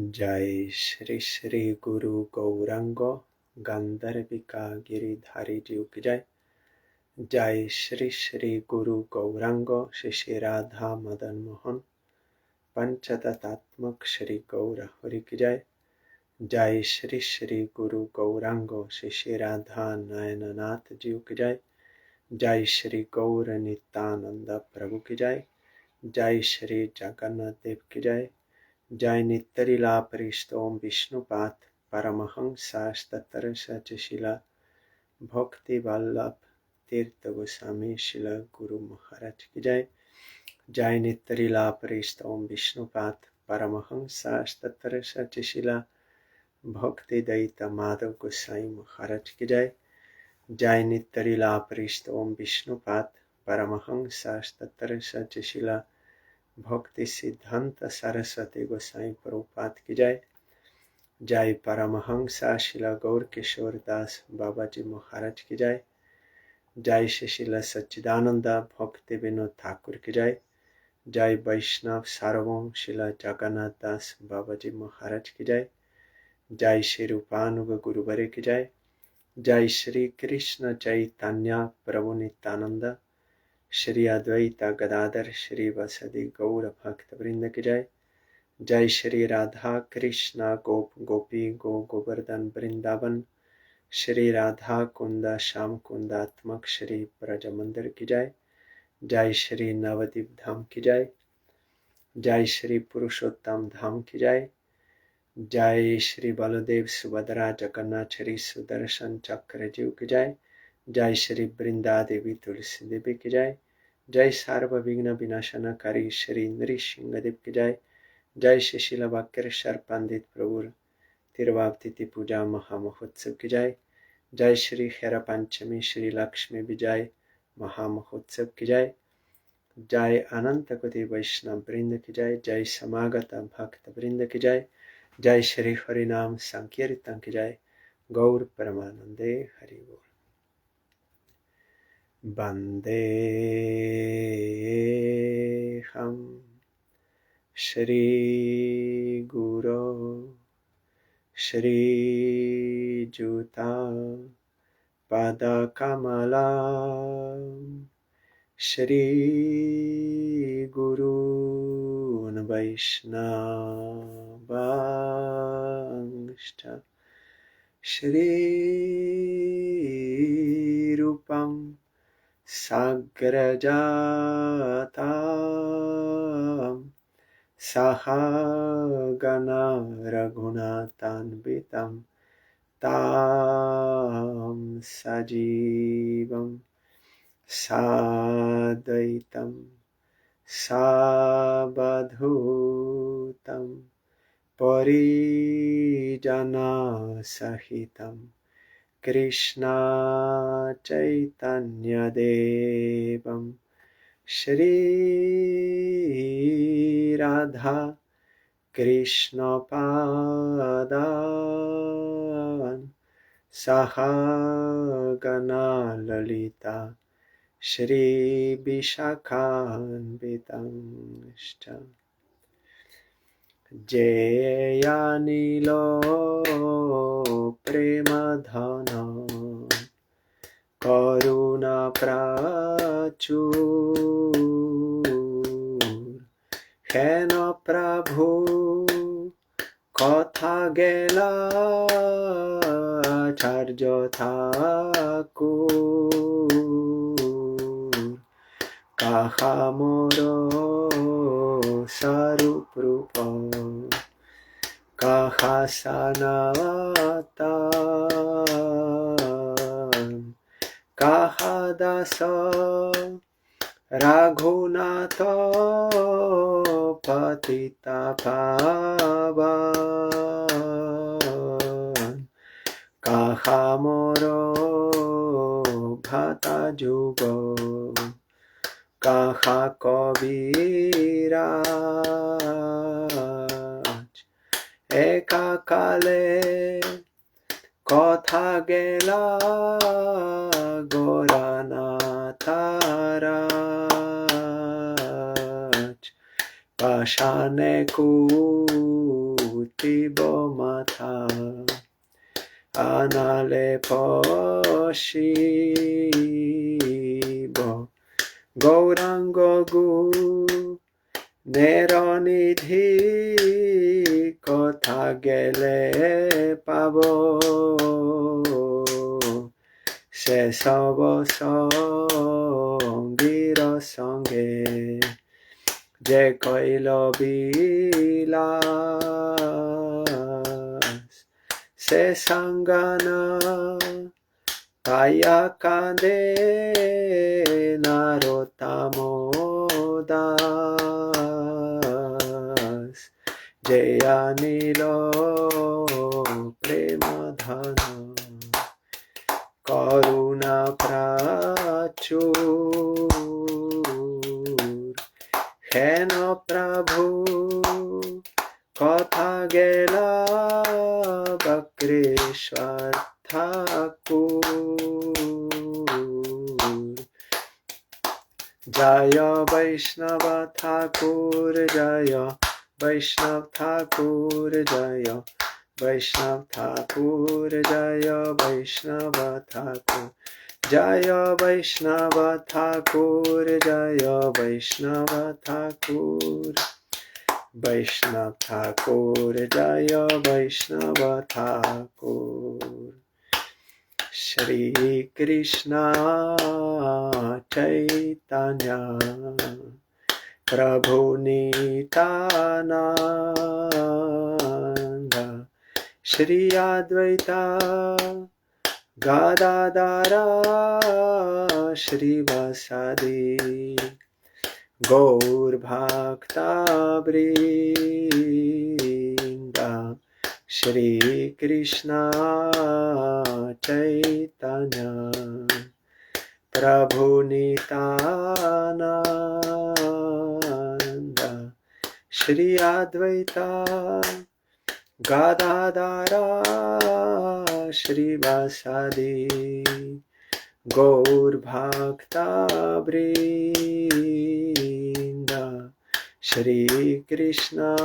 जय श्री श्री गुरु गौरांगो गंधर्विका गिरिधारी जीव की जय। जय श्री श्री गुरु गौरांगो श्री श्री राधा मदन मोहन पंचतत्त्वात्मक श्री गौर हरि की जय। जय श्री श्री गुरु गौरांगो श्री श्री राधा नयननाथ जीव की जय। जय श्री गौर नित्यानंद प्रभु की जय। जय श्री जगन्नाथ देव की जय। जय नित्यलीला परिष्टोम विष्णुपाद परमहंसास्तत्र सचशिला भक्ति वल्लभ तीर्थ गोस्वामी शिला गुरु महाराज की जय। जय नित्यलीला परिष्टोम विष्णुपाद परमहंसास्तत्र सचशिला भक्ति दैत माधव गोसाई महाराज की जय। जय नित्यलीला परिष्टोम विष्णुपाद परमहंसास्तत्र सचशिला भक्ति सिद्धांत सरस्वती गोसाई प्रभुपाद की जय। जय परमहंसा शिला गौर किशोर दास बाबा जी महाराज की जय। जय शिला सच्चिदानंद भक्ति विनोद ठाकुर की जय। जय वैष्णव सार्वभौम शिला जगन्नाथ दास बाबा जी महाराज की जय। जय श्री रूपानुग गुरुवरे की जय। जय श्री कृष्ण चैतन्य प्रभु नित्यानंद श्री अद्वैत गदाधर श्री वसदि गौर भक्त वृंद की जय। जय श्री राधा कृष्ण गोप गोपी गो गोवर्धन वृंदावन श्री राधा कुंद श्याम कुंदात्मक श्री ब्रज मंदिर की जय। जय श्री नवदीप धाम की जय। जय श्री पुरुषोत्तम धाम की जय। जय श्री बलदेव सुभद्रा जगन्नाथ श्री सुदर्शन चक्र जीव की जय। जय श्री वृंदा देवी तुलसी देवी की जय। जय सर्वविघ्न विनाशनकारी श्री नृसिंहदेव की जय। जय श्रीला वाक्रेश्वर पंडित प्रभु तिरुवावतिथि पूजा महामहोत्सव की जय। जय श्री हेरा पंचमी श्री लक्ष्मी विजय महामहोत्सव की जय। जय अनंत कोटि वैष्णव वृंद की जय। जय समागत भक्त वृंद की जय। जय श्री हरिनाम संकीर्तन की जय। गौर परमानंदे हरि बोल। वंदे हम श्री गुरो श्री जुता पद कमला श्री गुरून् वैष्णवांश्च श्री रूपं साग्रजातं सहगना रघुनाथान्वितं तं सजीवं साद्वैतं सावधूतं परिजनसहितं कृष्ण चैतन्य देवं श्री राधा कृष्ण पादान् सहगना ललिता श्री विशाखान्वितांश्च जयानिलो प्रेमधन करुणा प्रचुर हेन प्रभु कथा गेला आचार्य ठाकुर काहा मोर स्वरूप रूप काहा सनातन काहा दास रघुनाथ पतिता पावन काहा मोर भता जुग काहा कविराज एका काले कथा गेला गोरानाथाराज पाषाणे कूट pibo matha anale poshibo Gaurango gu neronidhi kotha gele pabo se sabo songiro songe je koilo bilas se sangana Kaya kande narotamodas Jayanilo premadhana Karuna prachur Hena prabhu Kotha gela Vakreshvar Thakur Jaya Vaishnava Thakur Jaya Vaishnav Thakur Jaya Vaishnav Thakur Jaya Vaishnava Thakur Jaya Vaishnava Thakur Jaya Vaishnava Thakur Vaishnav Thakur Jaya Vaishnava Thakur Shri Krishna Chaitanya Prabhu Nityananda Shri Advaita Gadadara Shri Vasadi Gaur Bhakta Vrinda Shri Krishna Chaitanya Prabhu Nityananda Shri Advaita Gadadara Shri Vasadi Gaur Bhakta Vrinda Shri Krishna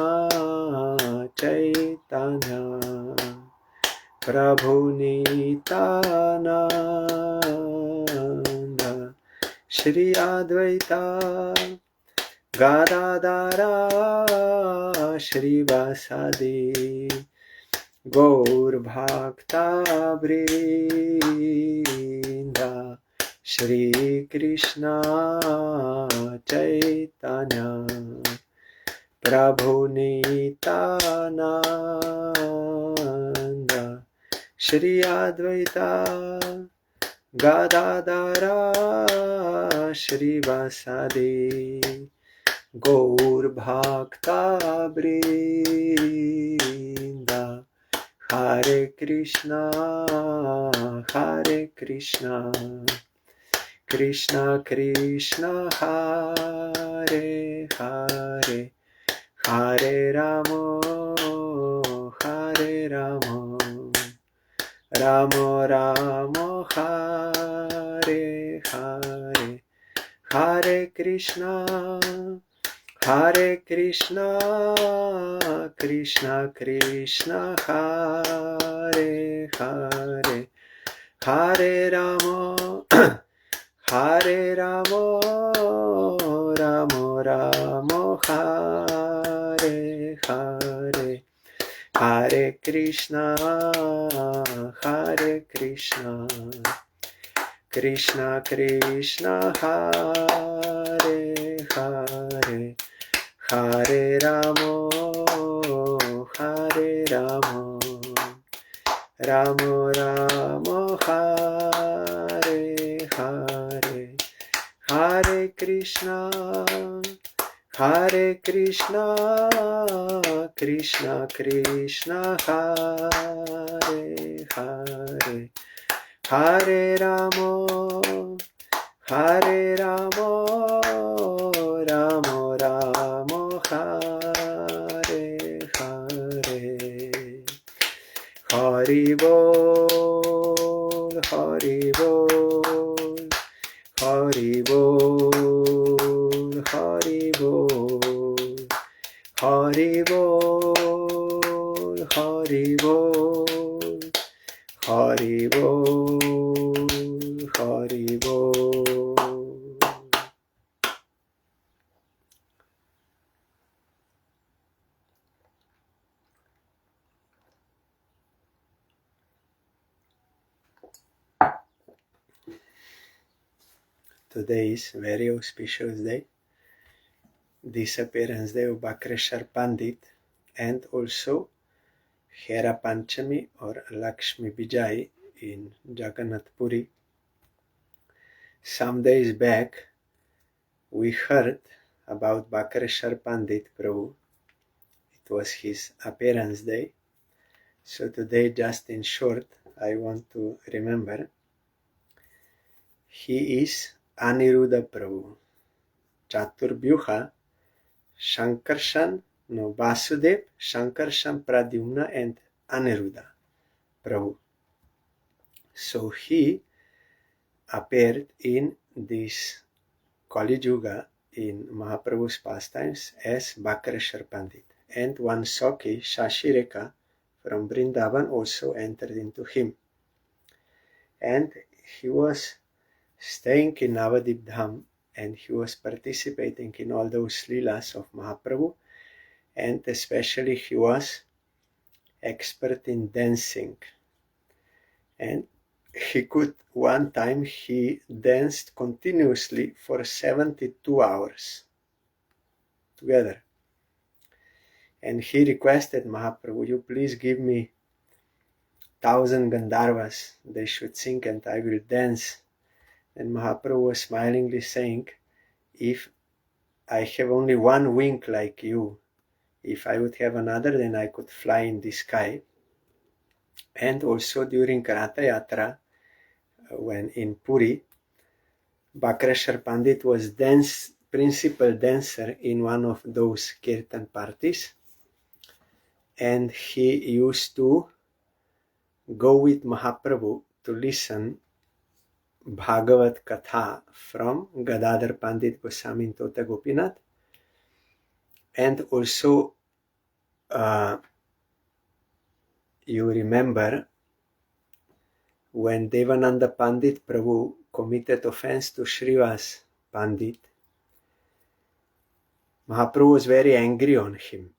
Chaitanya Prabhu Nityananda Shri Advaita Gadadara Shri Vasadi Gaur Bhakta Vrinda Shri Krishna Chaitanya Prabhu Nityananda Shri Advaita Gadadara Shri Vasadi Gaur Bhakta Vrinda Hare Krishna Krishna Krishna Hare Hare Hare Ramo Ramo Ramo Hare Hare Hare Krishna Krishna Krishna Hare Hare Hare Ramo Ramo Ramo Hare Hare Hare Krishna Krishna Krishna Hare Hare Hare Ramo Ramo Ramo Hare Hare Hare Krishna Krishna Krishna Hare Hare Hare Ramo Ramo Ramo Hare Hare Hari Bol Hari Bol Hari Bol Hari Bol Hari Bol Hari Bol, Hari Bol, Hari Bol. Today is very auspicious day, Disappearance Day of Vakreshvar Pandit, and also Hera Pancami or Lakshmi Vijay in Jagannath Puri. Some days back, we heard about Vakreshvar Pandit Prabhu. It was his appearance day. So today, just in short, I want to remember he is Aniruddha Prabhu, Chaturbhyuha, Shankarshan, Vasudev, Shankarshan, Pradyumna, and Aniruddha Prabhu. So he appeared in this Kali Yuga in Mahaprabhu's pastimes as Vakreshvar Pandit. And one Saki, Shashireka, from Vrindavan also entered into him. And he was staying in Navadip Dham, and he was participating in all those Srilas of Mahaprabhu, and especially he was expert in dancing. And one time he danced continuously for 72 hours together. And he requested Mahaprabhu, you please give me 1,000 Gandharvas, they should sing and I will dance. And Mahaprabhu was smilingly saying, if I have only one wing like you, if I would have another, then I could fly in the sky. And also during Ratha Yatra, when in Puri, Vakreshvar Pandit was principal dancer in one of those kirtan parties, and he used to go with Mahaprabhu to listen Bhagavat Katha from Gadadhar Pandit Goswami and Tota Gopinath, and also you remember when Devananda Pandit Prabhu committed offense to Srivas Pandit, Mahaprabhu was very angry on him.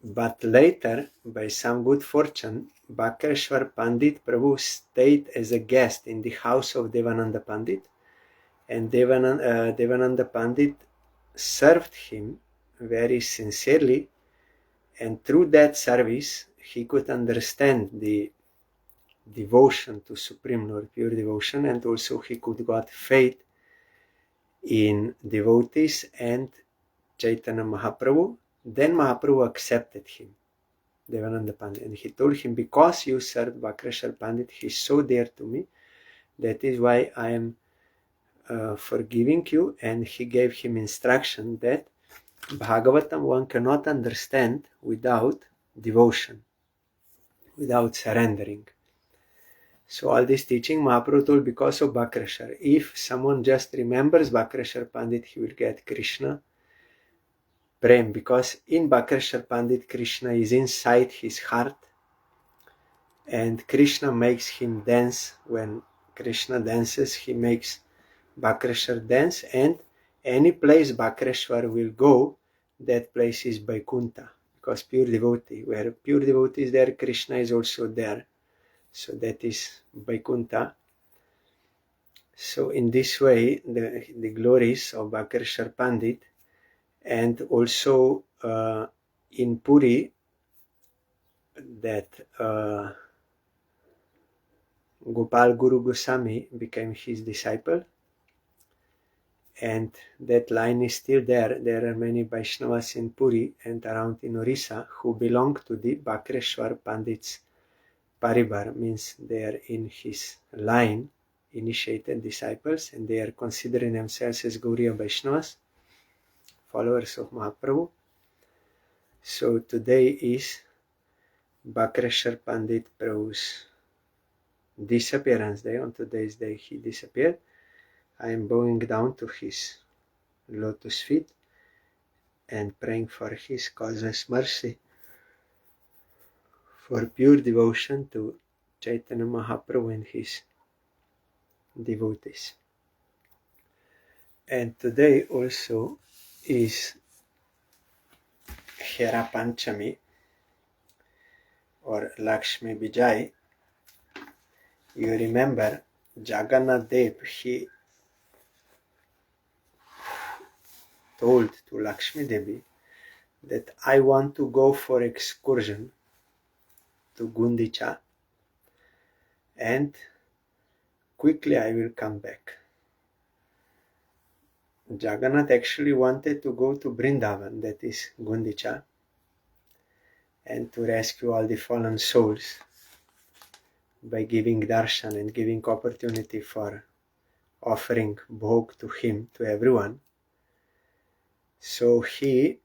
But later, by some good fortune, Vakreshvar Pandit Prabhu stayed as a guest in the house of Devananda Pandit, and Devananda Pandit served him very sincerely, and through that service he could understand the devotion to Supreme Lord, pure devotion, and also he could got faith in devotees and Chaitanya Mahaprabhu. Then Mahaprabhu accepted him, Devananda Pandit, and he told him, because you served Vakreshvar Pandit, he is so dear to me, that is why I am forgiving you. And he gave him instruction that Bhagavatam one cannot understand without devotion, without surrendering. So all this teaching Mahaprabhu told because of Vakreshvar. If someone just remembers Vakreshvar Pandit, he will get Krishna Prem, because in Vakreshvar Pandit, Krishna is inside his heart, and Krishna makes him dance. When Krishna dances, he makes Vakreshvar dance, and any place Vakreshvar will go, that place is Vaikuntha, because pure devotee, where pure devotee is there, Krishna is also there. So that is Vaikuntha. So in this way, the glories of Vakreshvar Pandit, and also in Puri, that Gopal Guru Goswami became his disciple, and that line is still there. There are many Vaishnavas in Puri and around in Orissa who belong to the Vakreshvar Pandit's Paribar, means they are in his line, initiated disciples, and they are considering themselves as Gauriya Vaishnavas, followers of Mahaprabhu. So today is Vakreshvar Pandit Prabhu's disappearance day. On today's day he disappeared. I am bowing down to his lotus feet and praying for his causeless mercy. for pure devotion to Chaitanya Mahaprabhu and his devotees. And today also is Hera Pancami or Lakshmi Vijay. You remember Jagannath Dev, he told to Lakshmi Devi that I want to go for excursion to Gundicha and quickly I will come back. Jagannath actually wanted to go to Vrindavan, that is Gundicha, and to rescue all the fallen souls by giving darshan and giving opportunity for offering bhog to him, to everyone. So he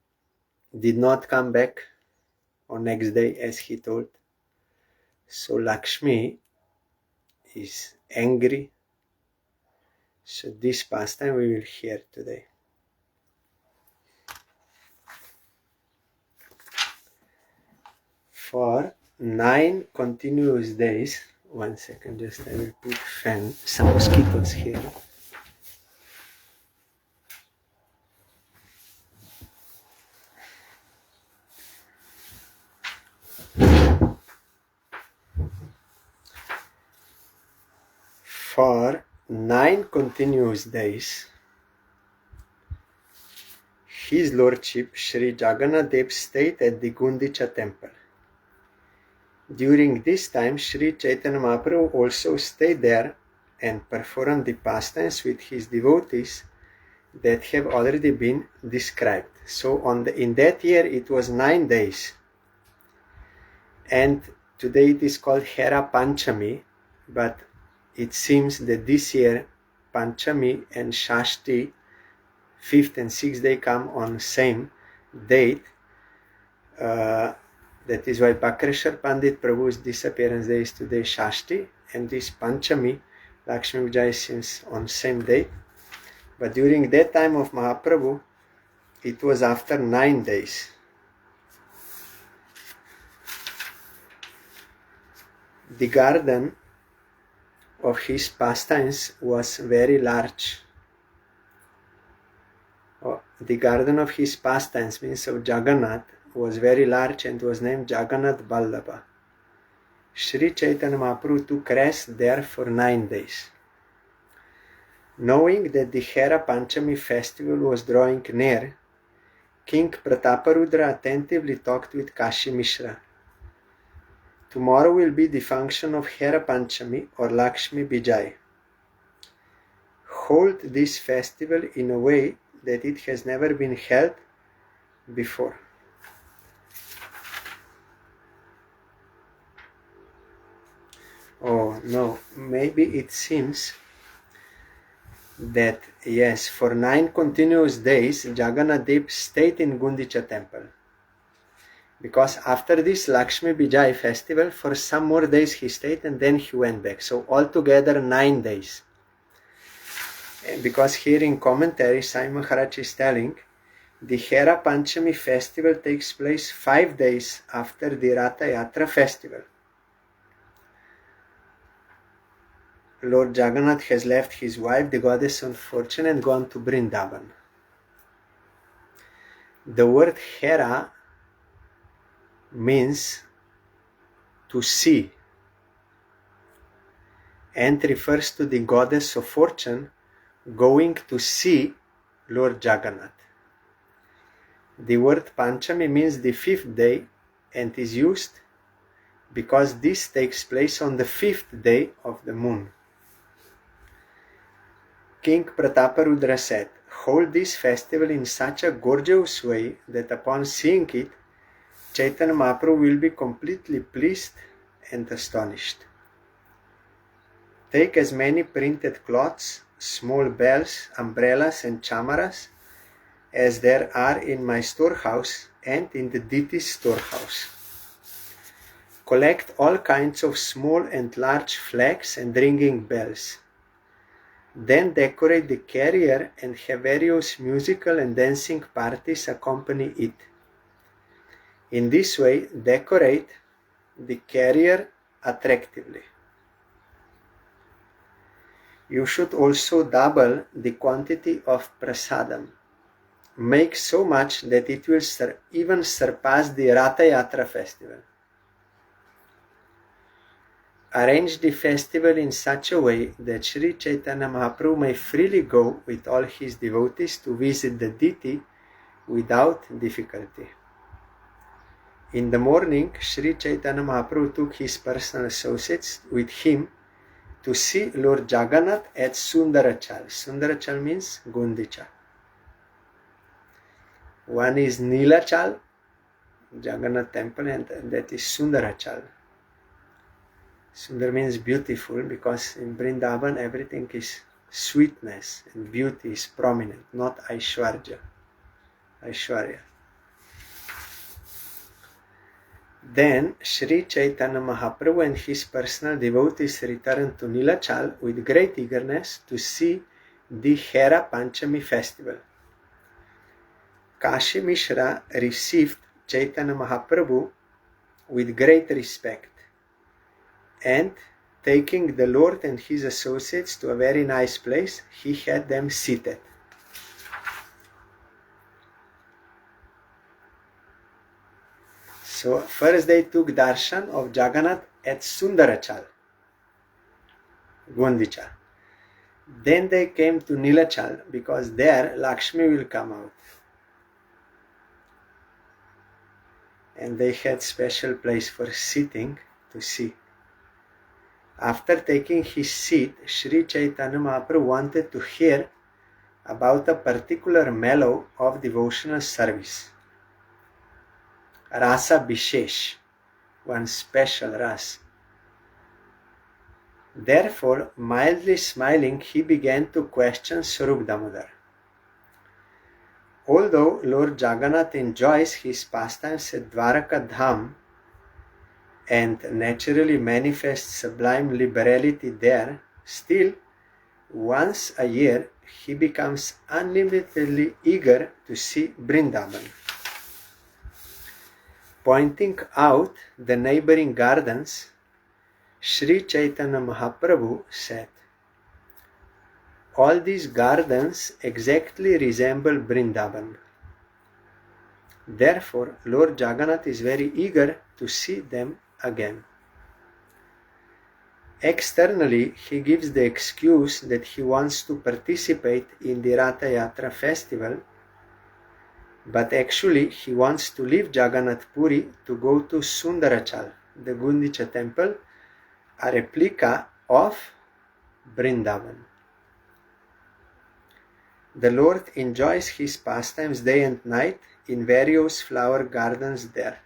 did not come back on next day as he told. So Lakshmi is angry. So this pastime we will hear today. For 9 continuous days, one second, just I will put fan, some mosquitoes here. For 9 continuous days, His Lordship Sri Jagannath Dev stayed at the Gundicha temple. During this time, Sri Chaitanya Mahaprabhu also stayed there and performed the pastimes with his devotees that have already been described. So in that year it was 9 days. And today it is called Hera Pancami, but it seems that this year Pancami and Shashti, 5th and 6th day, come on same date. That is why Vakreshvar Pandit Prabhu's disappearance day is today Shashti, and this Pancami, Lakshmi Vijay, seems on same day. But during that time of Mahaprabhu, it was after 9 days. The garden of his pastimes was very large. The garden of his pastimes, means of Jagannath, was very large and was named Jagannath Vallabha. Sri Chaitanya Mahaprabhu took rest there for 9 days. Knowing that the Hera Panchami festival was drawing near, King Prataparudra attentively talked with Kashi Mishra. Tomorrow will be the function of Hera Panchami or Lakshmi Vijay. Hold this festival in a way that it has never been held before. Oh no, maybe it seems that yes, for 9 continuous days Jagannath Dev stayed in Gundicha temple. Because after this Lakshmi Vijay festival, for some more days he stayed and then he went back. So altogether 9 days. Because here in commentary, Sai Maharaj is telling, the Hera Panchami festival takes place 5 days after the Ratha Yatra festival. Lord Jagannath has left his wife, the goddess of fortune, and gone to Vrindavan. The word Hera means to see and refers to the goddess of fortune going to see Lord Jagannath. The word Panchami means the 5th day and is used because this takes place on the 5th day of the moon. King Prataparudra said, hold this festival in such a gorgeous way that upon seeing it, Chaitanya Mahaprabhu will be completely pleased and astonished. Take as many printed cloths, small bells, umbrellas and chamaras as there are in my storehouse and in the deity's storehouse. Collect all kinds of small and large flags and ringing bells. Then decorate the carrier and have various musical and dancing parties accompany it. In this way, decorate the carrier attractively. You should also double the quantity of prasadam. Make so much that it will even surpass the Ratha Yatra festival. Arrange the festival in such a way that Sri Chaitanya Mahaprabhu may freely go with all his devotees to visit the deity without difficulty. In the morning, Sri Chaitanya Mahaprabhu took his personal associates with him to see Lord Jagannath at Sundarachal. Sundarachal means Gundicha. One is Nilachal, Jagannath temple, and that is Sundarachal. Sundar means beautiful, because in Vrindavan everything is sweetness and beauty is prominent, not Aishwarya. Then Sri Chaitanya Mahaprabhu and his personal devotees returned to Nilachal with great eagerness to see the Hera Pancami festival. Kashi Mishra received Chaitanya Mahaprabhu with great respect, and taking the Lord and his associates to a very nice place, he had them seated. So first they took darshan of Jagannath at Sundarachal, Gundicha. Then they came to Nilachal, because there Lakshmi will come out. And they had special place for sitting to see. After taking his seat, Sri Chaitanya Mahaprabhu wanted to hear about a particular mellow of devotional service. Rasa Bishesh, one special ras. Therefore, mildly smiling, he began to question Swarup Damodar. Although Lord Jagannath enjoys his pastimes at Dwaraka Dham and naturally manifests sublime liberality there, still, once a year, he becomes unlimitedly eager to see Vrindavan. Pointing out the neighboring gardens, Sri Chaitanya Mahaprabhu said, "All these gardens exactly resemble Vrindavan. Therefore, Lord Jagannath is very eager to see them again." Externally, he gives the excuse that he wants to participate in the Ratha Yatra festival, but actually he wants to leave Jagannath Puri to go to Sundarachal, the Gundicha temple, a replica of Vrindavan. The Lord enjoys his pastimes day and night in various flower gardens there.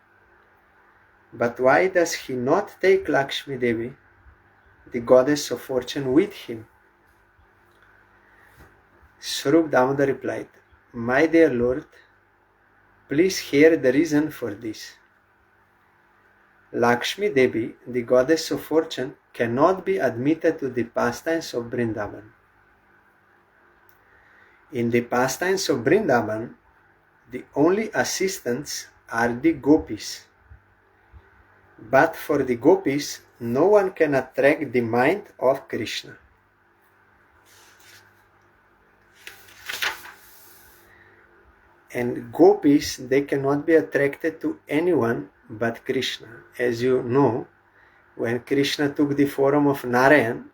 But why does he not take Lakshmi Devi, the goddess of fortune, with him? Swarup Damodar replied, "My dear Lord, please hear the reason for this. Lakshmi Devi, the goddess of fortune, cannot be admitted to the pastimes of Vrindavan. In the pastimes of Vrindavan, the only assistants are the gopis. But for the gopis, no one can attract the mind of Krishna. And gopis, they cannot be attracted to anyone but Krishna. As you know, when Krishna took the form of Narayan,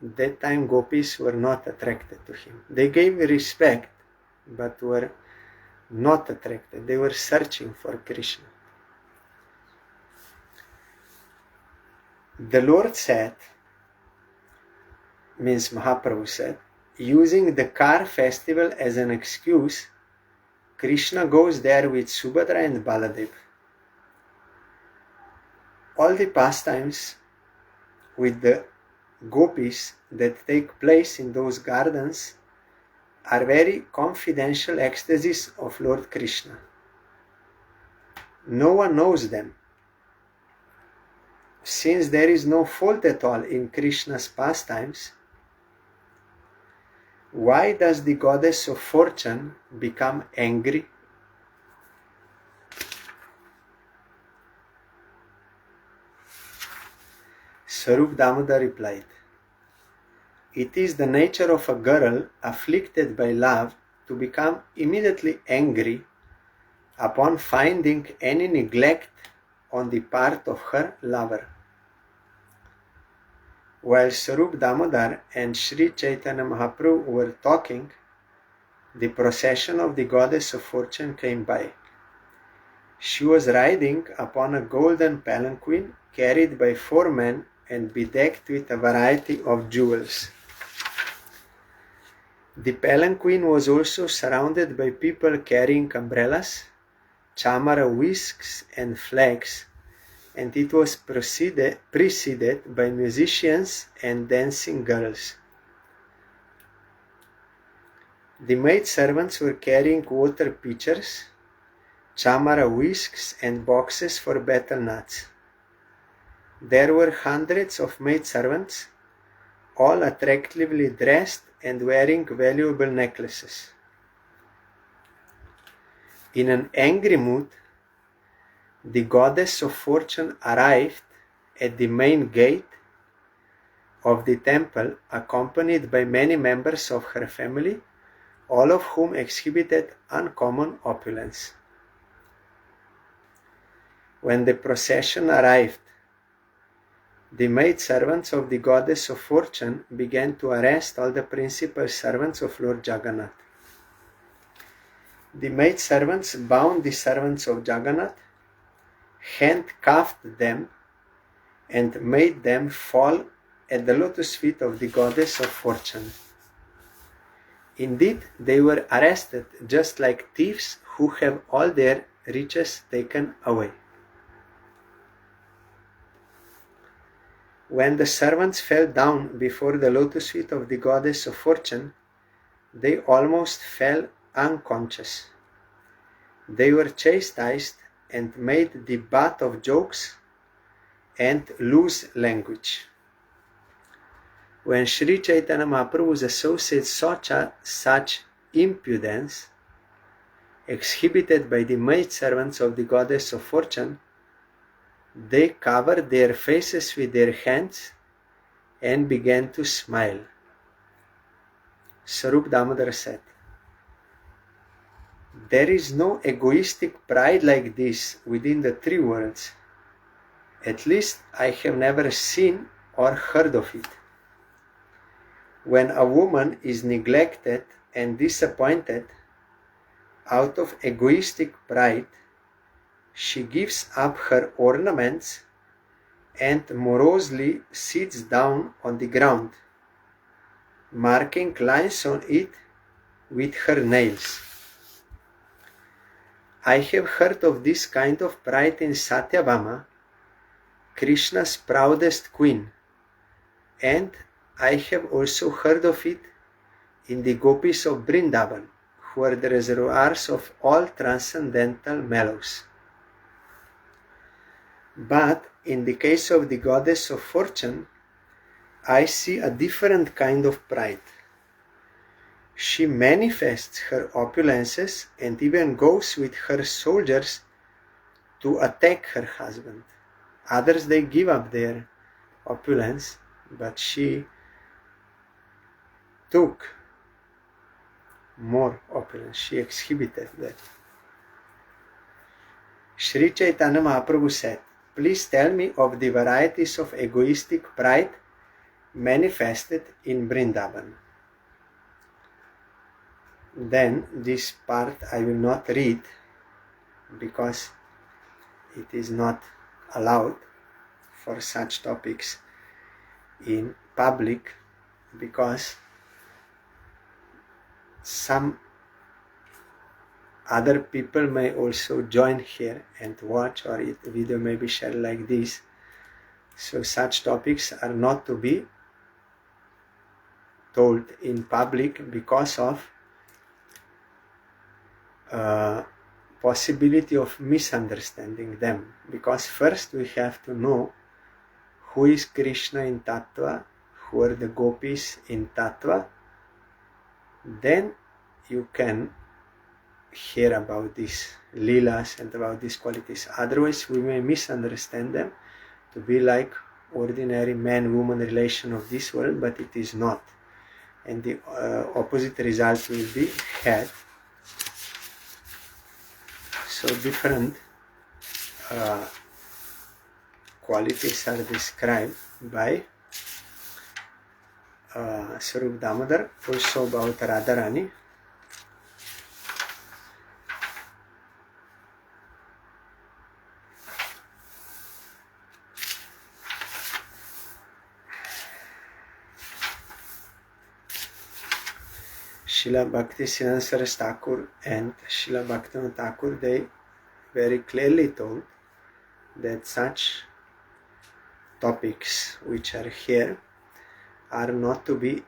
that time gopis were not attracted to him. They gave respect, but were not attracted. They were searching for Krishna. The Lord said, means Mahaprabhu said, using the car festival as an excuse, Krishna goes there with Subhadra and Baladev. All the pastimes with the gopis that take place in those gardens are very confidential ecstasies of Lord Krishna. No one knows them. Since there is no fault at all in Krishna's pastimes, why does the goddess of fortune become angry? Swarup Damodar replied, "It is the nature of a girl afflicted by love to become immediately angry upon finding any neglect on the part of her lover." While Swarup Damodar and Sri Chaitanya Mahaprabhu were talking, the procession of the goddess of fortune came by. She was riding upon a golden palanquin carried by 4 men and bedecked with a variety of jewels. The palanquin was also surrounded by people carrying umbrellas, chamara whisks and flags, and it was preceded by musicians and dancing girls. The maidservants were carrying water pitchers, chamara whisks and boxes for betel nuts. There were hundreds of maidservants, all attractively dressed and wearing valuable necklaces. In an angry mood, the goddess of fortune arrived at the main gate of the temple, accompanied by many members of her family, all of whom exhibited uncommon opulence. When the procession arrived, the maidservants of the goddess of fortune began to arrest all the principal servants of Lord Jagannath. The maidservants bound the servants of Jagannath, handcuffed them, and made them fall at the lotus feet of the goddess of fortune. Indeed, they were arrested just like thieves who have all their riches taken away. When the servants fell down before the lotus feet of the goddess of fortune, they almost fell unconscious. They were chastised and made the butt of jokes and loose language. When Sri Chaitanya Mahaprabhu's associates saw such impudence exhibited by the maidservants of the goddess of fortune, they covered their faces with their hands and began to smile. Swarup Damodar said, "There is no egoistic pride like this within the 3 worlds. At least I have never seen or heard of it. When a woman is neglected and disappointed, out of egoistic pride, she gives up her ornaments and morosely sits down on the ground, marking lines on it with her nails. I have heard of this kind of pride in Satyabhama, Krishna's proudest queen, and I have also heard of it in the gopis of Vrindavan, who are the reservoirs of all transcendental mellows. But in the case of the goddess of fortune, I see a different kind of pride. She manifests her opulences and even goes with her soldiers to attack her husband. Others, they give up their opulence, but she took more opulence. She exhibited that." Sri Chaitanya Mahaprabhu said, "Please tell me of the varieties of egoistic pride manifested in Vrindavan." Then this part I will not read because it is not allowed for such topics in public, because some other people may also join here and watch, or the video may be shared like this. So such topics are not to be told in public because of possibility of misunderstanding them. Because first we have to know who is Krishna in Tattva, who are the gopis in Tattva. Then you can hear about these Leelas and about these qualities. Otherwise we may misunderstand them to be like ordinary man-woman relation of this world, but it is not. And the opposite result will be had. So different qualities are described by Swarup Damodar, also about Radharani. Srila Bhaktisiddhanta Saraswati Thakur and Srila Bhaktivinoda Thakur, they very clearly told that such topics which are here are not to be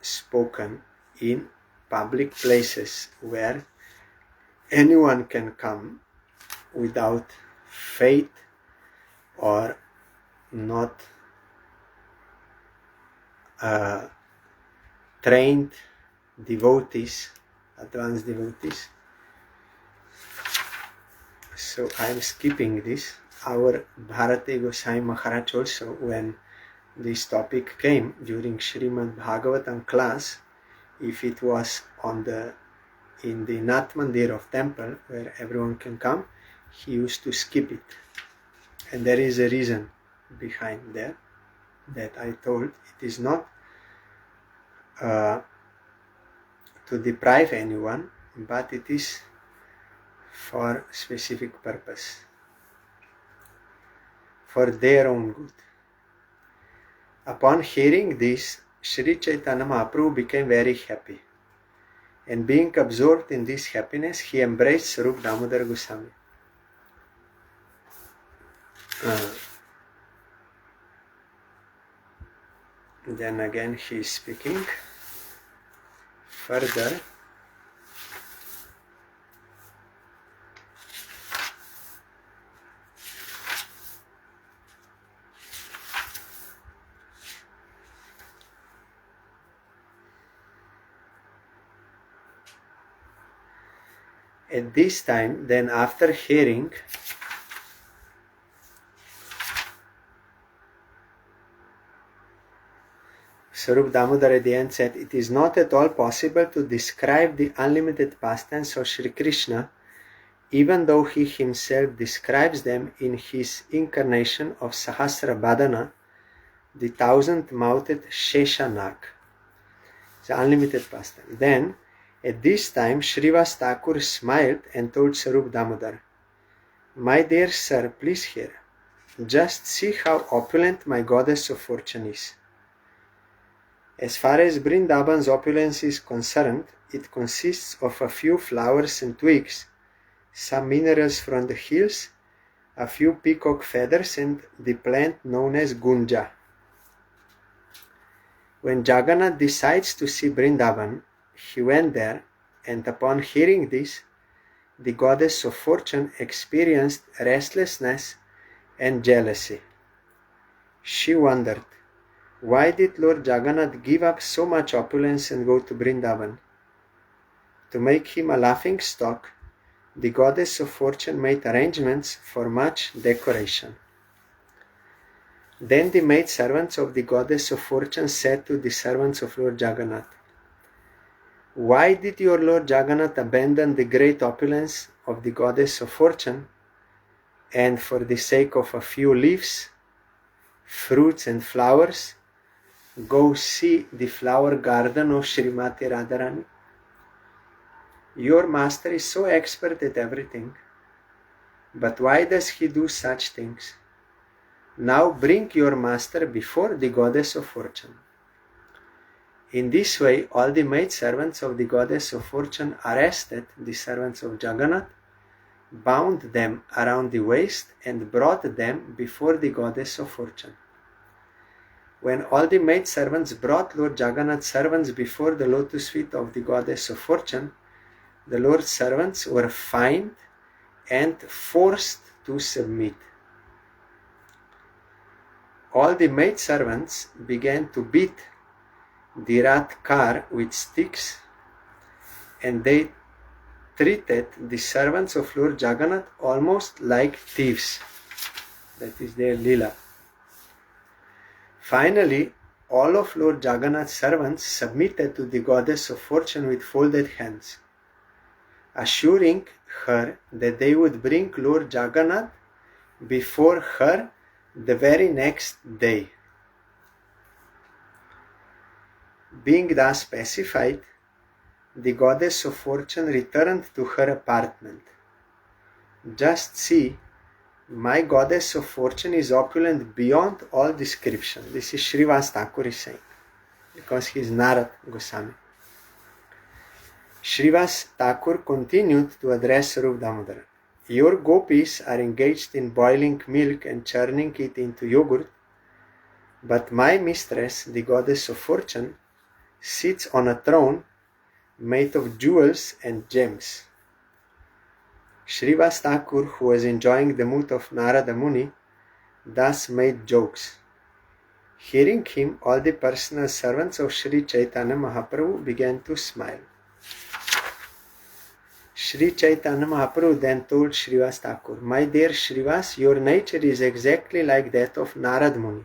spoken in public places where anyone can come without faith or not trained devotees, advanced devotees. So I am skipping this. Our Bharati Gosai Maharaj also, when this topic came during Srimad Bhagavatam class, if it was in the Nath Mandir of temple where everyone can come, he used to skip it. And there is a reason behind that I told. It is not to deprive anyone, but it is for specific purpose, for their own good. Upon hearing this, Sri Chaitanya Mahaprabhu became very happy, and being absorbed in this happiness, he embraced Swarup Damodar Goswami. Then again he is speaking further. At this time, then after hearing Swarup Damodar at the end said, it is not at all possible to describe the unlimited pastimes of Sri Krishna, even though he himself describes them in his incarnation of Sahasra Badana, the 1,000-mouthed Sheshanag. The unlimited pastime. Then, at this time, Srivas Thakur smiled and told Swarup Damodar, my dear sir, please hear. Just see how opulent my goddess of fortune is. As far as Vrindavan's opulence is concerned, it consists of a few flowers and twigs, some minerals from the hills, a few peacock feathers, and the plant known as gunja. When Jagannath decides to see Vrindavan, he went there, and upon hearing this, the goddess of fortune experienced restlessness and jealousy. She wondered, why did Lord Jagannath give up so much opulence and go to Vrindavan? To make him a laughing stock, the goddess of fortune made arrangements for much decoration. Then the maidservants of the goddess of fortune said to the servants of Lord Jagannath, why did your Lord Jagannath abandon the great opulence of the goddess of fortune and for the sake of a few leaves, fruits and flowers, go see the flower garden of Srimati Radharani? Your master is so expert at everything, but why does he do such things? Now bring your master before the goddess of fortune. In this way, all the maidservants of the goddess of fortune arrested the servants of Jagannath, bound them around the waist, and brought them before the goddess of fortune. When all the maidservants brought Lord Jagannath's servants before the lotus feet of the goddess of fortune, the Lord's servants were fined and forced to submit. All the maidservants began to beat the rat car with sticks, and they treated the servants of Lord Jagannath almost like thieves. That is their lila. Finally, all of Lord Jagannath's servants submitted to the goddess of fortune with folded hands, assuring her that they would bring Lord Jagannath before her the very next day. Being thus pacified, the goddess of fortune returned to her apartment. Just see, my goddess of fortune is opulent beyond all description. This is Srila Thakur is saying, because he is Narad Goswami. Srivas Thakur continued to address Rup Damodar. Your gopis are engaged in boiling milk and churning it into yogurt, but my mistress, the goddess of fortune, sits on a throne made of jewels and gems. Srivas Thakur, who was enjoying the mood of Narada Muni, thus made jokes. Hearing him, all the personal servants of Sri Chaitanya Mahaprabhu began to smile. Sri Chaitanya Mahaprabhu then told Srivas Thakur, my dear Srivas, your nature is exactly like that of Narad Muni.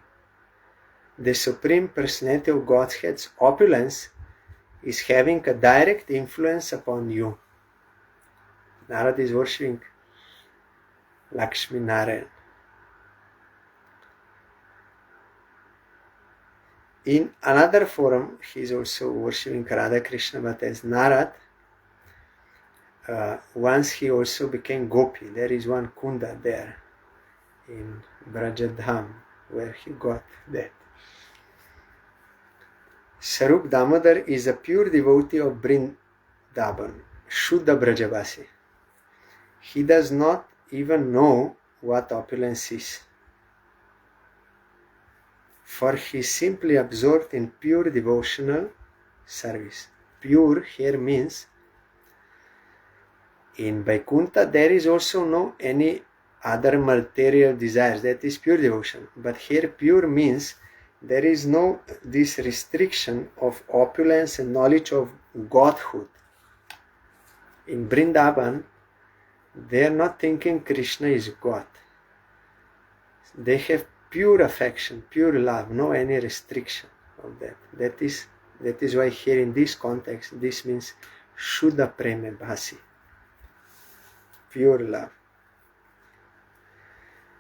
The Supreme Personality of Godhead's opulence is having a direct influence upon you. Narad is worshipping Lakshmi Narayan. In another forum, he is also worshipping Radha Krishna, but as Narad, once he also became Gopi. There is one Kunda there in Brajadham where he got that. Sarup Damodar is a pure devotee of Vrindavan, Shuddha Brajavasi. He does not even know what opulence is, for he is simply absorbed in pure devotional service. Pure here means in Vaikuntha there is also no any other material desires, that is pure devotion. But here pure means there is no this restriction of opulence and knowledge of Godhood. In Vrindavan, they are not thinking Krishna is God. They have pure affection, pure love, no any restriction of that. That is why here in this context, this means Shuddha Prema Bhasi, pure love.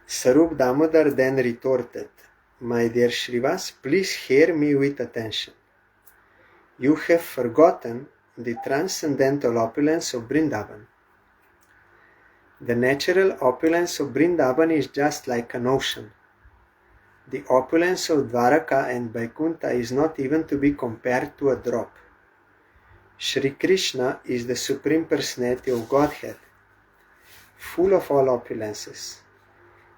Sarup Damodar then retorted, my dear Srivas, please hear me with attention. You have forgotten the transcendental opulence of Vrindavan. The natural opulence of Vrindavan is just like an ocean. The opulence of Dwaraka and Vaikuntha is not even to be compared to a drop. Shri Krishna is the Supreme Personality of Godhead, full of all opulences,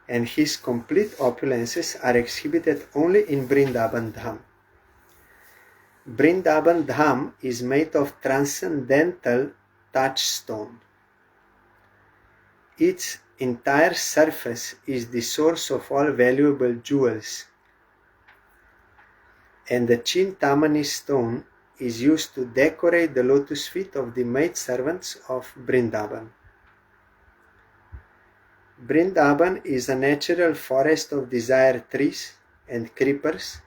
and his complete opulences are exhibited only in Vrindavan Dham. Vrindavan Dham is made of transcendental touchstone. Its entire surface is the source of all valuable jewels, and the Chintamani stone is used to decorate the lotus feet of the maidservants of Vrindavan. Vrindavan is a natural forest of desire trees and creepers,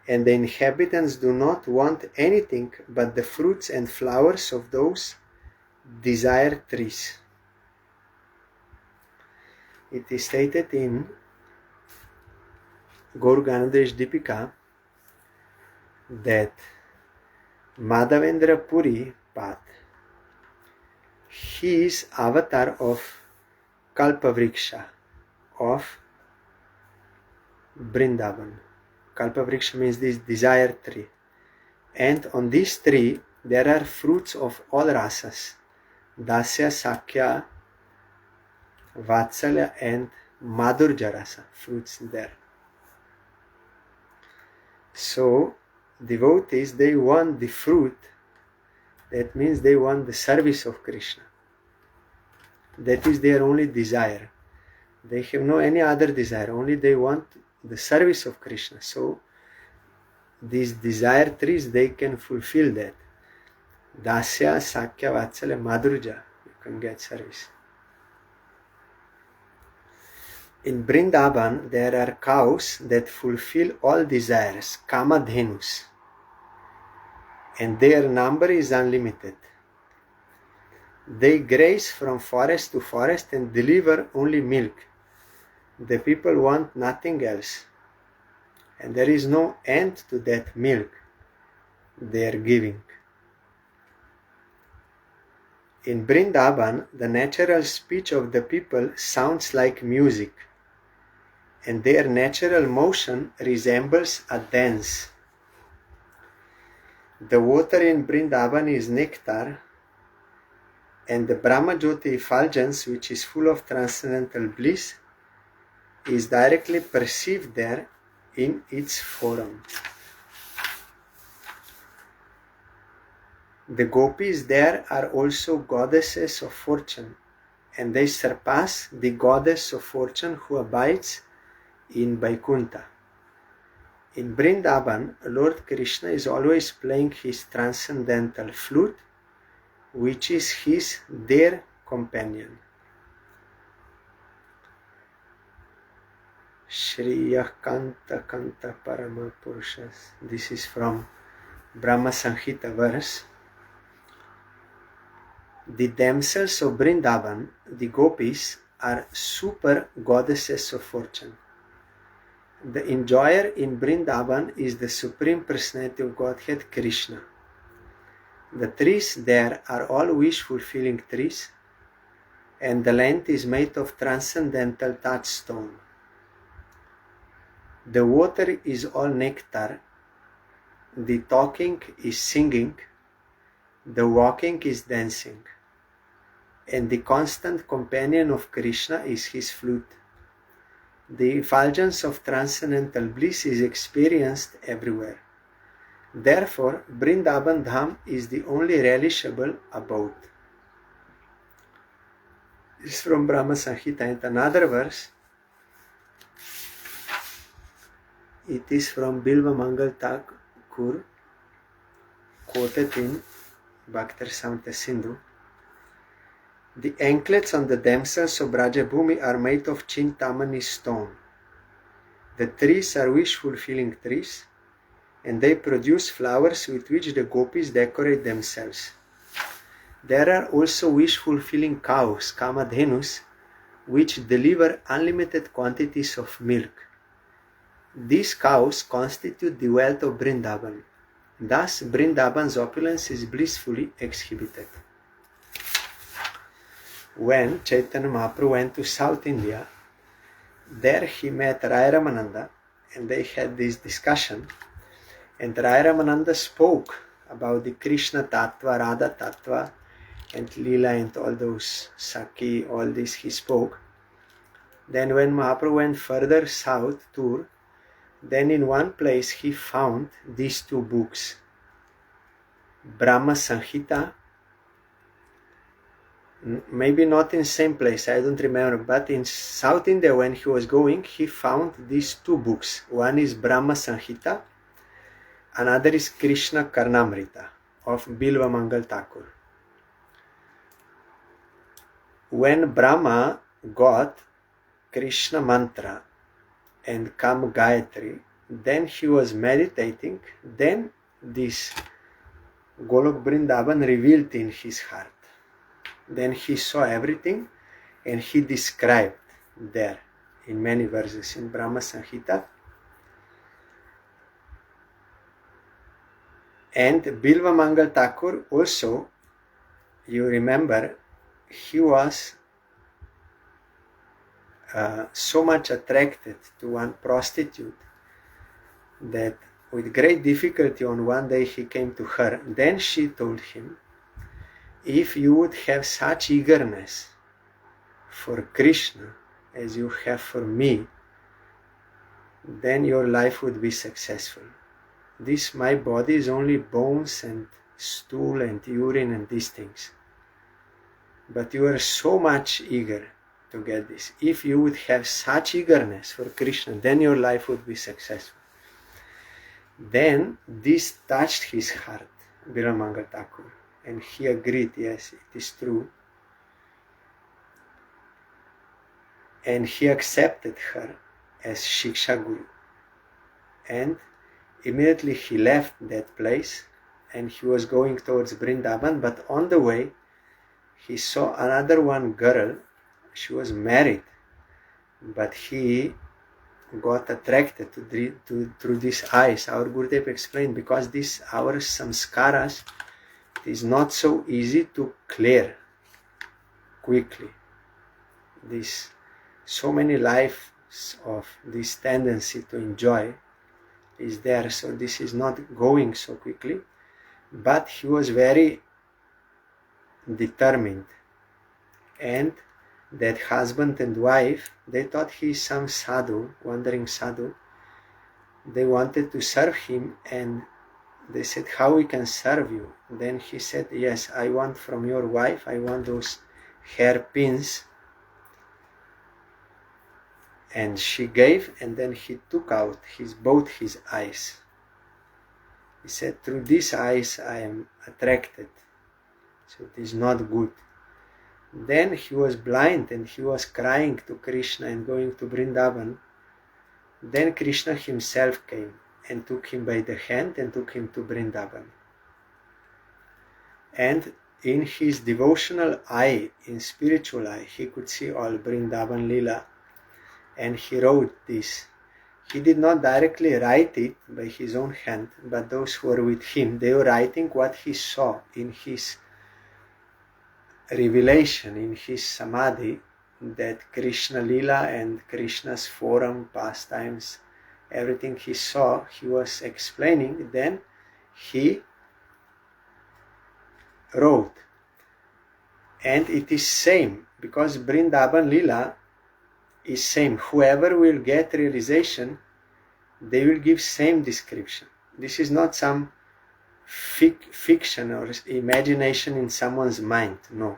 and the inhabitants do not want anything but the fruits and flowers of those desire trees. It is stated in Gaur Ganodresh Deepika that Madhavendra Puri Path, he is avatar of Kalpavriksha, of Vrindavan. Kalpavriksha means this desire tree. And on this tree there are fruits of all rasas, Dasya, Sakya, Vatsalya and Madhurja rasa, fruits there. So devotees, they want the fruit, that means they want the service of Krishna. That is their only desire. They have no any other desire, only they want the service of Krishna. So these desire trees, they can fulfill that. Dasya, Sakya, Vatsalya, Madhurja, you can get service. In Vrindavan, there are cows that fulfill all desires, kamadhenus, and their number is unlimited. They graze from forest to forest and deliver only milk. The people want nothing else, and there is no end to that milk they are giving. In Vrindavan, the natural speech of the people sounds like music, and their natural motion resembles a dance. The water in Vrindavan is nectar, and the Brahmajyoti effulgence, which is full of transcendental bliss, is directly perceived there in its form. The gopis there are also goddesses of fortune, and they surpass the goddess of fortune who abides in Vaikuntha. In Vrindavan, Lord Krishna is always playing his transcendental flute, which is their companion. Shriya Kanta Kanta Parama Purushas. This is from Brahma Sanhita verse. The damsels of Vrindavan, the gopis, are super goddesses of fortune. The enjoyer in Vrindavan is the Supreme Personality of Godhead, Krishna. The trees there are all wish-fulfilling trees, and the land is made of transcendental touchstone. The water is all nectar, the talking is singing, the walking is dancing, and the constant companion of Krishna is his flute. The effulgence of transcendental bliss is experienced everywhere. Therefore, Vrindavan Dham is the only relishable abode. This is from Brahma Sanhita. And another verse, it is from Bilva Mangal Thakur, quoted in Bhakti Rasamrita Sindhu. The anklets on the damsels of Brajabhumi are made of Chintamani stone. The trees are wish-fulfilling trees, and they produce flowers with which the gopis decorate themselves. There are also wish-fulfilling cows, kamadhenus, which deliver unlimited quantities of milk. These cows constitute the wealth of Vrindavan. Thus, Vrindavan's opulence is blissfully exhibited. When Chaitanya Mahaprabhu went to South India, there he met Rai Ramananda, and they had this discussion. And Rai Ramananda spoke about the Krishna Tattva, Radha Tattva, and Leela and all those Sakhi, all this he spoke. Then when Mahaprabhu went further south tour, then in one place he found these two books, Brahma Sanhita, maybe not in same place, I don't remember, but in South India when he was going, he found these two books. One is Brahma Sanhita, another is Krishna Karnamrita of Bilva Mangal Thakur. When Brahma got Krishna mantra and Kam Gayatri, then he was meditating, then this Golok Vrindavan revealed in his heart. Then he saw everything, and he described there in many verses in Brahma Sanhita. And Bilva Mangal Thakur also, you remember, he was so much attracted to one prostitute that with great difficulty on one day he came to her. Then she told him, if you would have such eagerness for Krishna as you have for me, then your life would be successful. This my body is only bones and stool and urine and these things. But you are so much eager to get this. If you would have such eagerness for Krishna, then your life would be successful. Then this touched his heart, Bilva Mangal Thakur, and he agreed, yes, it is true. and he accepted her as Shiksha Guru. And immediately he left that place and he was going towards Vrindavan, but on the way he saw another one girl. She was married, but he got attracted through these eyes. Our Gurudev explained, because our samskaras, it is not so easy to clear quickly. So many lives of this tendency to enjoy is there, so this is not going so quickly. But he was very determined, and that husband and wife, they thought he is some sadhu, wandering sadhu. They wanted to serve him, and they said, how we can serve you? Then he said, yes, I want from your wife, I want those hairpins. And she gave, and then he took out both his eyes. He said, through these eyes I am attracted, so it is not good. Then he was blind and he was crying to Krishna and going to Vrindavan. Then Krishna himself came and took him by the hand and took him to Vrindavan. And in his devotional eye, in spiritual eye, he could see all Vrindavan Lila, and he wrote this. He did not directly write it by his own hand, but those who were with him, they were writing what he saw in his revelation, in his samadhi, that Krishna Lila and Krishna's forum, pastimes, everything he saw, he was explaining. Then he wrote. And it is same, because Vrindavan Lila is same. Whoever will get realization, they will give same description. This is not some fiction or imagination in someone's mind. No.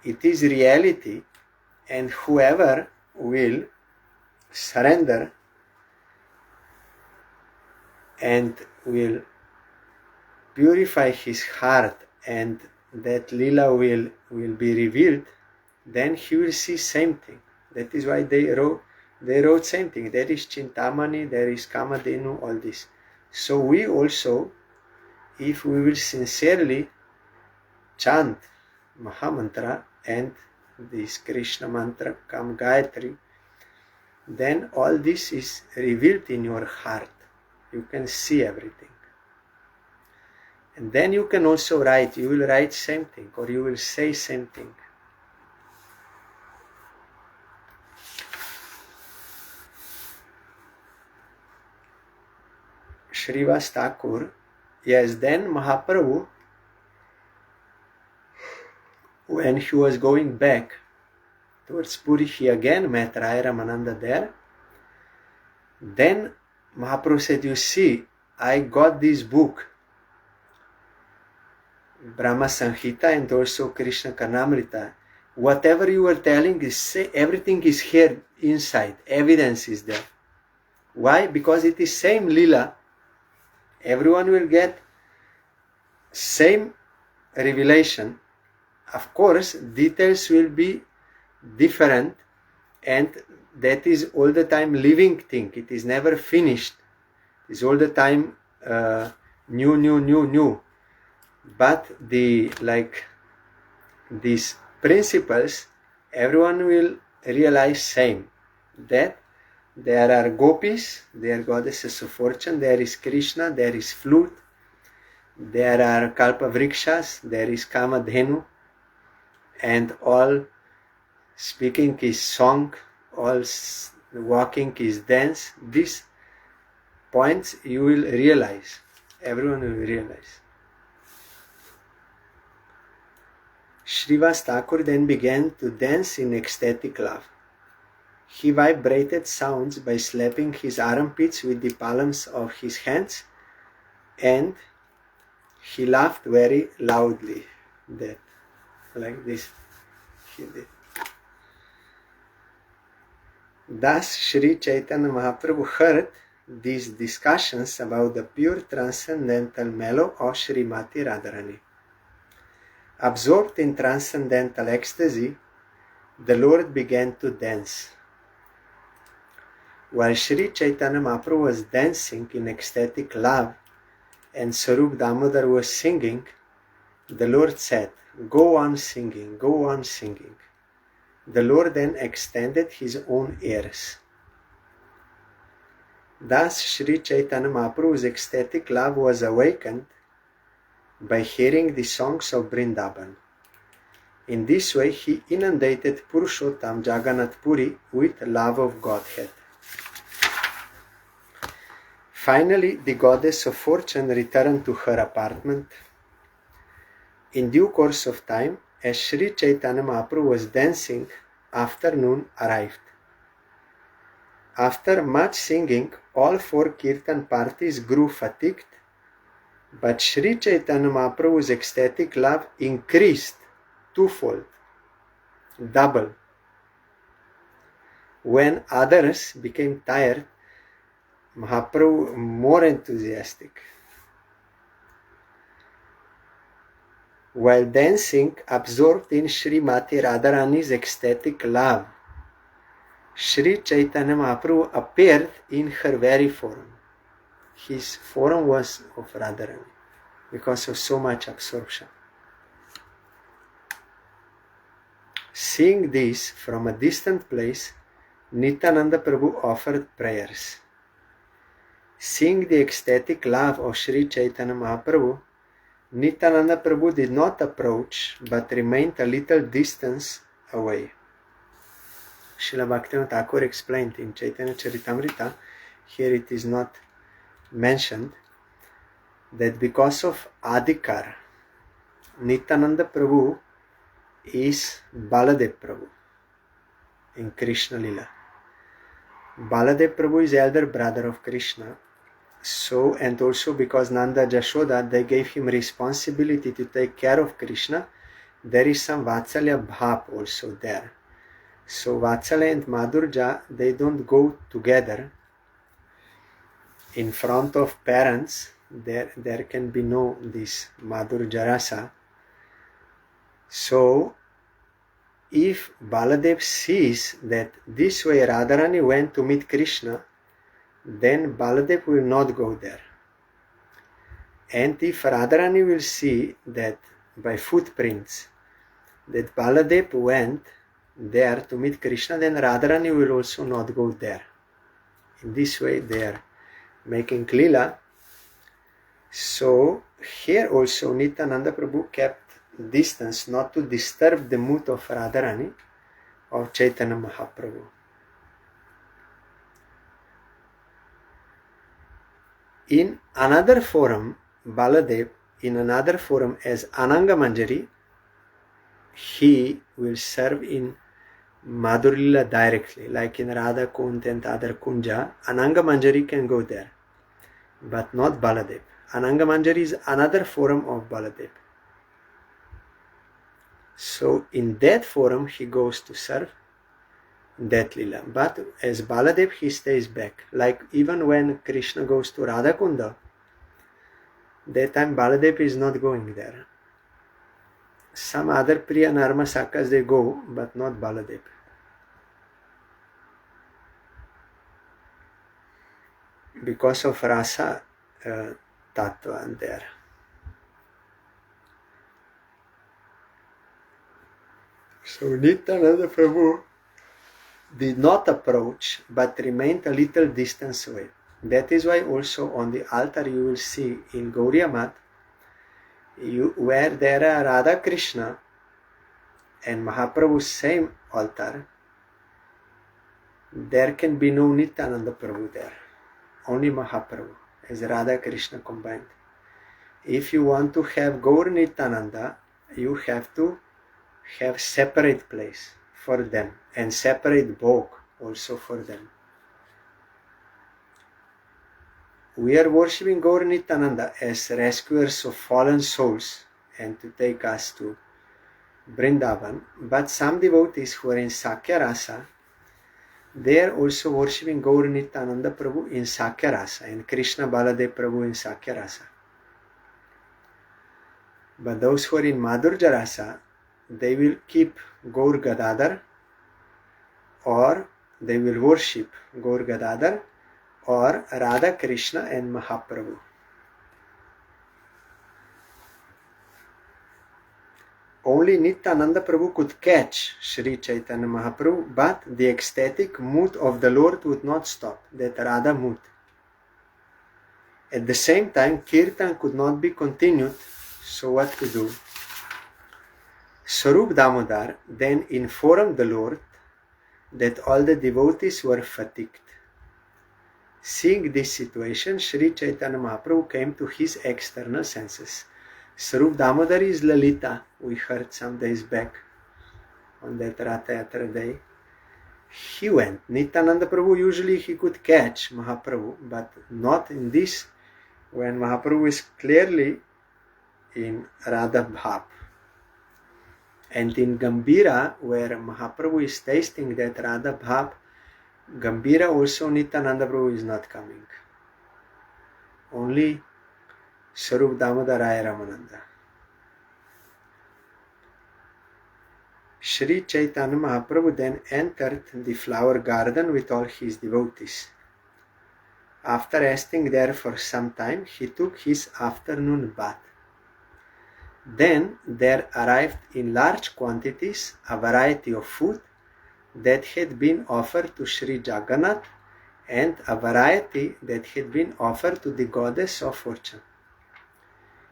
It is reality, and whoever will surrender and will purify his heart, and that Lila will be revealed, then he will see same thing. That is why they wrote same thing. There is Chintamani, there is Kamadhenu, all this. So we also, if we will sincerely chant Mahamantra and this Krishna mantra, Kam Gayatri, then all this is revealed in your heart. You can see everything. And then you can also write. You will write same thing, or you will say same thing. Srila Thakur, yes, then Mahaprabhu, when he was going back towards Puri, he again met Rai Ramananda there. Then Mahaprabhu said, you see, I got this book, Brahma Sanhita and also Krishna Karnamrita. Whatever you were telling, everything is here inside. Evidence is there. Why? Because it is same Lila. Everyone will get same revelation. Of course, details will be different, and that is all the time living thing. It is never finished. It is all the time new. But these principles, everyone will realize same. That there are gopis, they are goddesses of fortune, there is Krishna, there is flute, there are kalpavrikshas, there is kamadhenu, and all speaking is song, all walking is dance. These points you will realize, everyone will realize. Srila Thakur then began to dance in ecstatic love. He vibrated sounds by slapping his armpits with the palms of his hands, and he laughed very loudly. That, like this, he did. Thus, Sri Chaitanya Mahaprabhu heard these discussions about the pure transcendental mellow of Srimati Radharani. Absorbed in transcendental ecstasy, the Lord began to dance. While Sri Chaitanya Mahaprabhu was dancing in ecstatic love and Sarup Damodar was singing, the Lord said, "Go on singing, go on singing." The Lord then extended his own ears. Thus Sri Chaitanya Mahaprabhu's ecstatic love was awakened by hearing the songs of Vrindavan. In this way he inundated Purushottam Jagannath Puri with love of Godhead. Finally, the goddess of fortune returned to her apartment. In due course of time, as Sri Chaitanya Mahaprabhu was dancing, afternoon arrived. After much singing, all 4 kirtan parties grew fatigued, but Sri Chaitanya Mahaprabhu's ecstatic love increased twofold, double. When others became tired, Mahaprabhu more enthusiastic. While dancing, absorbed in Srimati Radharani's ecstatic love, Sri Chaitanya Mahaprabhu appeared in her very form. His form was of Radharani because of so much absorption. Seeing this from a distant place, Nityananda Prabhu offered prayers. Seeing the ecstatic love of Sri Chaitanya Mahaprabhu, Nityananda Prabhu did not approach but remained a little distance away. Srila Bhaktivinoda Thakur explained in Chaitanya Charitamrita, here it is not mentioned, that because of Adhikar, Nityananda Prabhu is Baladev Prabhu in Krishna Lila. Baladev Prabhu is elder brother of Krishna. So, and also because Nanda Jashoda, they gave him responsibility to take care of Krishna, there is some Vatsalya Bhav also there. So Vatsalya and Madhurja, they don't go together. In front of parents, there can be no this Madhurja Rasa. So, if Baladev sees that this way Radharani went to meet Krishna, then Baladev will not go there. And if Radharani will see that by footprints that Baladev went there to meet Krishna, then Radharani will also not go there. In this way they are making Lila. So here also Nityananda Prabhu kept distance not to disturb the mood of Radharani, of Chaitanya Mahaprabhu. In another forum, Baladev, in another forum as Ananga Manjari, he will serve in Madhurila directly, like in Radha Kund and other Kunja. Ananga Manjari can go there, but not Baladev. Ananga Manjari is another forum of Baladev. So in that forum he goes to serve that Lila. But as Baladev he stays back. Like even when Krishna goes to Radhakunda, that time Baladev is not going there. Some other Priya Narmasakas they go, but not Baladev. Because of Rasa Tattva there. So Nityananda Prabhu did not approach but remained a little distance away. That is why also on the altar you will see in Gauriya Mat, where there are Radha Krishna and Mahaprabhu's same altar, there can be no Nityananda Prabhu there, only Mahaprabhu as Radha Krishna combined. If you want to have Gaur Nityananda, you have to have separate place for them and separate bhog also for them. We are worshipping Gaur Nityananda as rescuers of fallen souls and to take us to Vrindavan, but some devotees who are in Sakya Rasa, they are also worshipping Gaur Nityananda Prabhu in Sakya Rasa and Krishna Baladev Prabhu in Sakya Rasa. But those who are in Madhurja Rasa, they will keep Gaur Gadadhar they will worship Gaur Gadadhar or Radha Krishna and Mahaprabhu. Only Nityananda Prabhu could catch Sri Chaitanya Mahaprabhu, but the ecstatic mood of the Lord would not stop, that Radha mood. At the same time, Kirtan could not be continued, so what to do? Swarup Damodar then informed the Lord that all the devotees were fatigued. Seeing this situation, Sri Chaitanya Mahaprabhu came to his external senses. Swarup Damodar is Lalita, we heard some days back on that Ratha Yatra day. He went. Nityananda Prabhu, usually he could catch Mahaprabhu, but not in this, when Mahaprabhu is clearly in Radha Bhav. And in Gambira, where Mahaprabhu is tasting that Radha Bhav, Gambira also Nityananda Prabhu is not coming. Only Swarup Damodar Raya Ramananda. Sri Chaitanya Mahaprabhu then entered the flower garden with all his devotees. After resting there for some time, he took his afternoon bath. Then there arrived in large quantities a variety of food that had been offered to Sri Jagannath and a variety that had been offered to the goddess of fortune.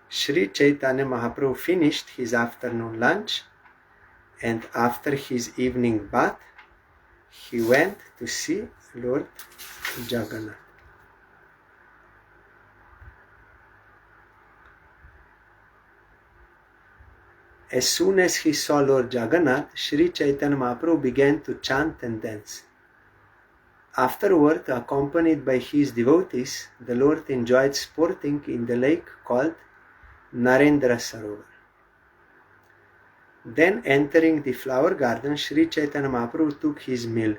Sri Chaitanya Mahaprabhu finished his afternoon lunch, and after his evening bath, he went to see Lord Jagannath. As soon as he saw Lord Jagannath, Sri Chaitanya Mahaprabhu began to chant and dance. Afterward, accompanied by his devotees, the Lord enjoyed sporting in the lake called Narendra Sarovar. Then, entering the flower garden, Sri Chaitanya Mahaprabhu took his meal.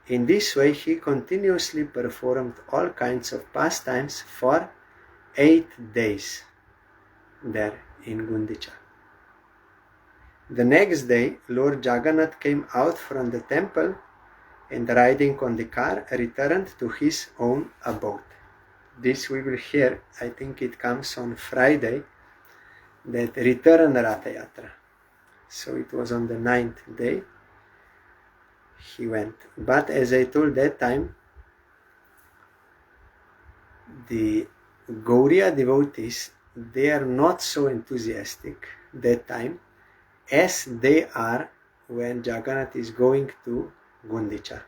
In this way, he continuously performed all kinds of pastimes for 8 days there in Gundicha. The next day, Lord Jagannath came out from the temple and, riding on the car, returned to his own abode. This we will hear, I think it comes on Friday, that return Ratha Yatra. So it was on the 9th day he went. But as I told that time, the Gauriya devotees, they are not so enthusiastic that time as they are when Jagannath is going to Gundicha.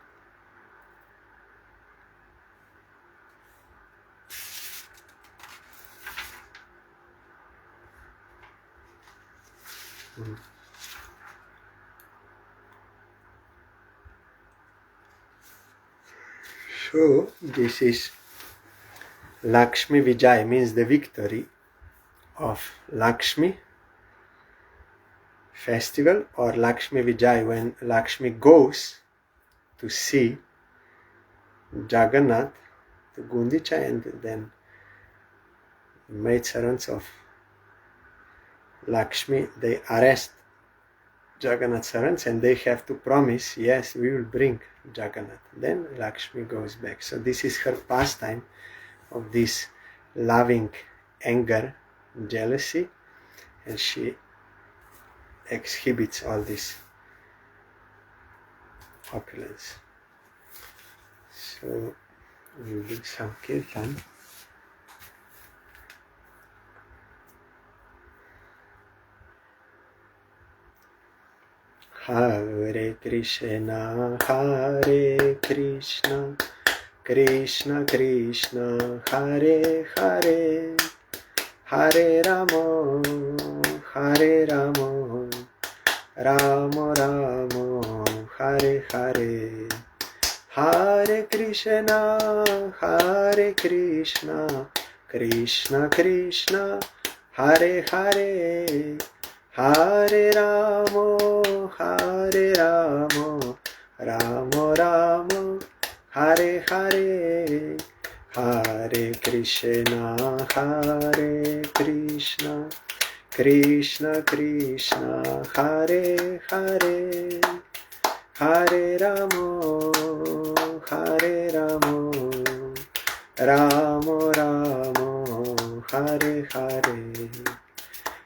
So this is Lakshmi Vijay, means the victory of Lakshmi festival, or Lakshmi Vijay, when Lakshmi goes to see Jagannath to Gundicha, and then maidservants of Lakshmi, they arrest Jagannath's servants and they have to promise, yes, we will bring Jagannath. Then Lakshmi goes back. So this is her pastime of this loving anger, jealousy, and she exhibits all this opulence. So we'll do some kirtan. Hare Krishna, Krishna Krishna, Hare Hare, Hare Ramo, Ramo Ramo, Hare Hare, Hare Krishna, Krishna Krishna, Hare Hare, Hare Ramo, Ramo Ramo, Hare Hare, Hare Krishna, Krishna Krishna, Hare Hare, Hare Ramo, Hare Ramo, Ramo Ramo, Hare Hare,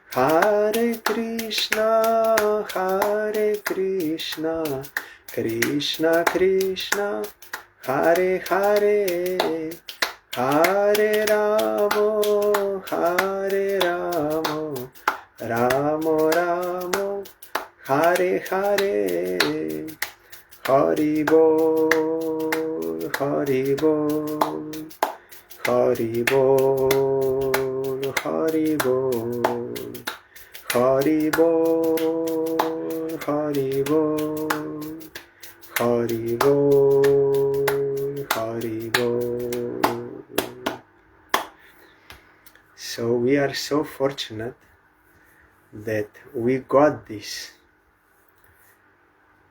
Hare Krishna, Hare Krishna, Krishna Krishna, Hare Hare, Hare Ramo, Hare Ramo, Ramo Ramo, Hare Hare, Hari Bol, Hari Bol, Hari Bol, Hari Bol, Hari Bol, Hari Bol, Hari Bol, Hari Bol. So we are so fortunate that we got this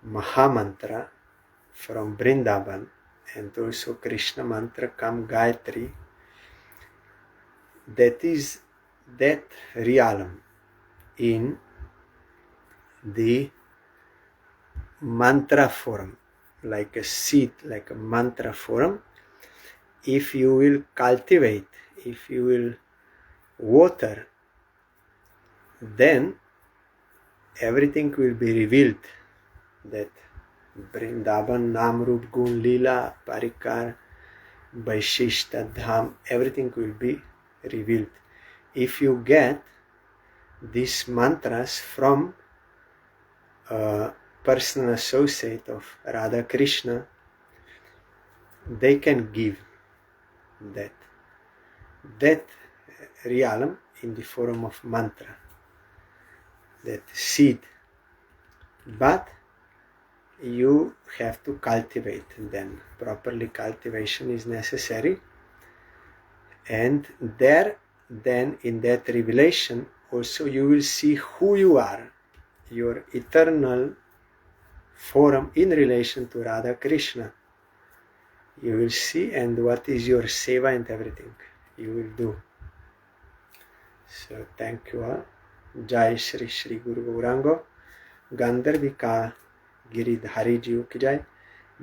Mahamantra from Vrindavan and also Krishna mantra Kam Gayatri, that is that realm in the mantra form, like a seed, like a mantra form. If you will cultivate, if you will water, then everything will be revealed. That Vrindavan, Nam, Rup, Gun, Lila, Parikar, Vaishishta, Dham, everything will be revealed. If you get these mantras from a personal associate of Radha Krishna, they can give that realm in the form of mantra, that seed. But you have to cultivate them. Properly cultivation is necessary. And there, then in that revelation, also you will see who you are, your eternal form in relation to Radha Krishna. You will see, and what is your seva and everything you will do. So thank you all. Jai Shri Shri Guru Gaurango, Gandharvika Giridhari Ji ki Jai.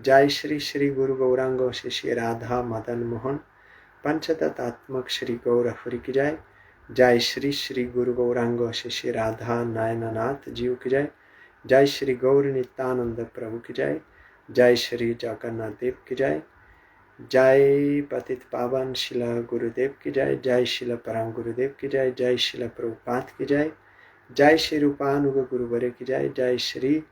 Jai Shri Shri Guru Gaurango Shri Radha Madan Mohan Panchatatatmak Shri Gaurahari ki Jai. Jai Shri Shri Guru Gaurango Shri Radha Nayananath Ji ki Jai. Jai Shri Gaur Nityananda Prabhu ki Jai. Jai Shri Jagannath Dev ki Jai. Jai Patit Pavan Shila Gurudev ki Jai. Jai Shila Parang Gurudev ki Jai. Jai Shila Prabhupada ki Jai. Jai Shri Rupanuga Guruvare ki Jai. Jai Shri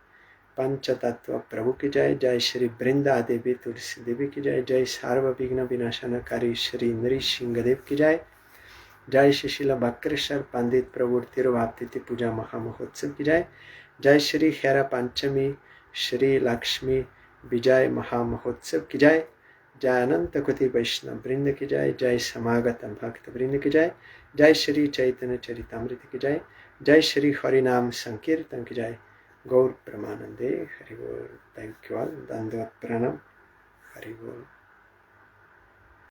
Panchatattva Prabhu ki Jai. Jai Shri Brinda Devi Tulsi Devi ki Jai. Jai Sarva Vigna Vinashana Kari Shri Nri Shingadev ki Jai. Jai Shri Srila Vakreshvar Pandit Prabhu Tiruvaptiti Puja Mahamahotsav ki Jai. Jai Shri Hera Pancami Shri Lakshmi Vijay Mahamahotsav ki Jai. Jai Ananta Koti Vaishnava Vrinda ki Jai. Jai Samagata Bhakta Vrinda ki Jai. Jai Shri Chaitanya Charitamrita ki Jai. Jai Shri Harinam Sankirtan ki Jai. Gaur Pramanande Hari Bol. Thank you all. Dandavat Pranam. Hari Bol.